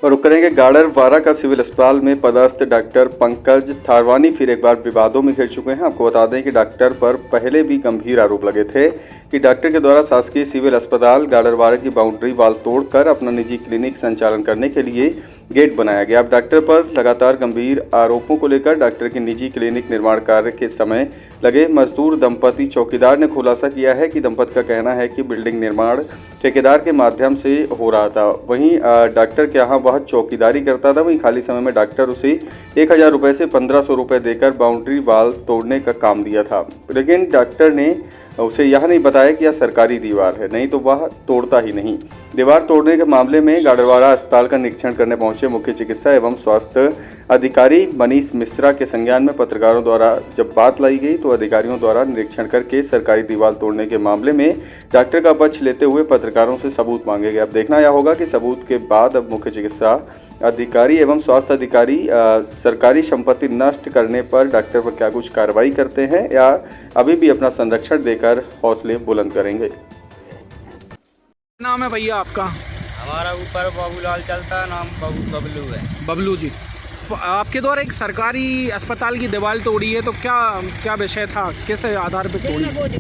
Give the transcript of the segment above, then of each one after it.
और करेंगे गाड़रवारा का सिविल अस्पताल में पदस्थ डॉक्टर पंकज थारवानी फिर एक बार विवादों में घिर चुके हैं। आपको बता दें कि डॉक्टर पर पहले भी गंभीर आरोप लगे थे कि डॉक्टर के द्वारा शासकीय सिविल अस्पताल गाड़रवारा की बाउंड्री वाल तोड़कर अपना निजी क्लिनिक संचालन करने के लिए गेट बनाया गया। अब डॉक्टर पर लगातार गंभीर आरोपों को लेकर डॉक्टर के निजी क्लिनिक निर्माण कार्य के समय लगे मजदूर दंपति चौकीदार ने खुलासा किया है कि दंपति का कहना है कि बिल्डिंग निर्माण ठेकेदार के माध्यम से हो रहा था। वहीं डॉक्टर के यहाँ वह चौकीदारी करता था, वहीं खाली समय में डॉक्टर उसे 1000 रुपये से 1500 रुपये देकर बाउंड्री वाल तोड़ने का काम दिया था। लेकिन डॉक्टर ने उसे यह नहीं बताया कि यह सरकारी दीवार है, नहीं तो वह तोड़ता ही नहीं। दीवार तोड़ने के मामले में गाड़रवारा अस्पताल का निरीक्षण करने पहुंचे मुख्य चिकित्सा एवं स्वास्थ्य अधिकारी मनीष मिश्रा के संज्ञान में पत्रकारों द्वारा जब बात लाई गई तो अधिकारियों द्वारा निरीक्षण करके सरकारी दीवार तोड़ने के मामले में डॉक्टर का पक्ष लेते हुए पत्रकारों से सबूत मांगे गए। अब देखना यह होगा कि सबूत के बाद अब मुख्य चिकित्सा अधिकारी एवं स्वास्थ्य अधिकारी सरकारी संपत्ति नष्ट करने पर डॉक्टर पर क्या कुछ कार्रवाई करते हैं या अभी भी अपना संरक्षण देकर हौसले बुलंद करेंगे। नाम है भैया आपका? हमारा ऊपर बाबूलाल चलता है, नाम बबलू है। बबलू जी, आपके द्वारा एक सरकारी अस्पताल की दीवार तोड़ी है, तो क्या विषय था, किस आधार पर तोड़ी? ने बोली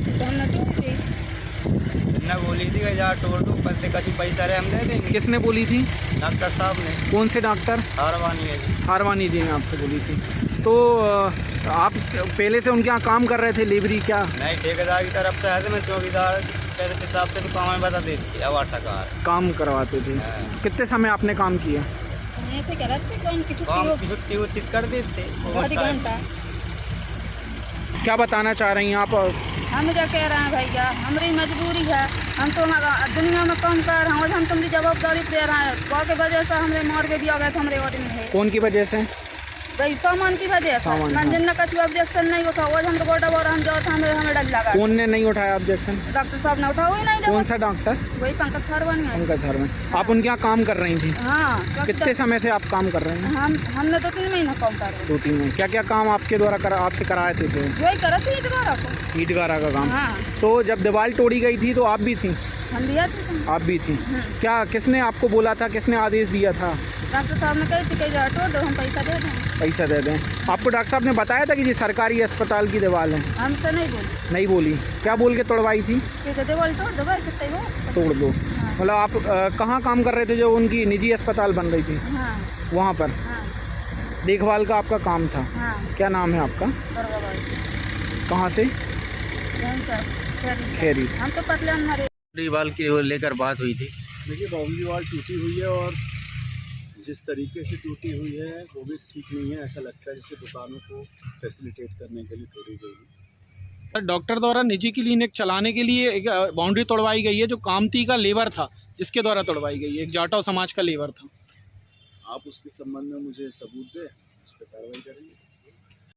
थी कि यार तोड़ दो, पैसा रहे हम दे देंगे। किसने बोली थी? डॉक्टर साहब ने। कौन से डॉक्टर? हारवानी है जी। हारवानी जी ने आपसे बोली थी। तो आप पहले से उनके यहाँ काम कर रहे थे लेबरी क्या? नहीं, ठेकेदार की तरफ से है, मैं चौकीदार पैसे के हिसाब से तो काम बता देती है, काम करवाते थे। कितने समय आपने काम किया? छुट्टी कर देते। क्या बताना चाह रही हैं आप? हम क्या कह रहे हैं भैया, हमारी मजबूरी है, हम तो दुनिया में काम कर रहे हैं, हम तुमकी जवाबदारी दे रहे हैं। गाँव की वजह से हमरे मार के भी आ गए थे हमारे आदमी है। कौन की वजह से? भाई सामान की वजह से। जिनने कुछ ऑब्जेक्शन नहीं उठा, वो हम तो बोटा बोरा हम जाते हमें डर लगा। कौन ने नहीं उठाया ऑब्जेक्शन? डॉक्टर साहब ने उठाया ही नहीं। कौन सा डॉक्टर? वही पंकज थारवानी है। पंकज थारवानी। आप उनके यहाँ काम कर रही थी? हाँ। कितने समय से आप काम कर रहे हैं? हमने 2-3 महीना काम कर रहे हैं। 2-3 महीने। क्या क्या काम आपके द्वारा आपसे कराए थे? वही करा थे ईटगारा को। ईटगारा का काम। हाँ। तो जब दीवार तोड़ी गई थी तो आप भी थी? हम भी थे। आप भी थी। क्या किसने आपको बोला था, किसने आदेश दिया था? डॉक्टर साहब ने कही थी कि तोड़ दो, हम पैसा दे दें। पैसा दे दें। आपको डॉक्टर साहब ने बताया था कि ये सरकारी अस्पताल की दीवार है? हमसे नहीं बोली। नहीं बोली। क्या बोल के तोड़वाई थी? दीवार तोड़ दो भाई, कितने हो तोड़ दो। मतलब आप कहाँ काम कर रहे थे जो उनकी निजी अस्पताल बन रही थी? हाँ। वहाँ पर देखभाल का आपका काम था? हाँ। क्या नाम है आपका? कहाँ से? खेरी। हम तो पतले हमारे दीवार की लेकर बात हुई थी। देखिए, बाउंड्री वाल टूटी हुई है और जिस तरीके से टूटी हुई है वो भी ठीक नहीं है। ऐसा लगता है जैसे दुकानों को फैसिलिटेट करने के लिए तोड़ी गई है। डॉक्टर द्वारा निजी क्लिनिक चलाने के लिए एक बाउंड्री तोड़वाई गई है जो कामती का लेबर था, जिसके द्वारा तोड़वाई गई है, एक जाटव समाज का लेबर था। आप उसके संबंध में मुझे सबूत दें, उस पर कार्रवाई करेंगे।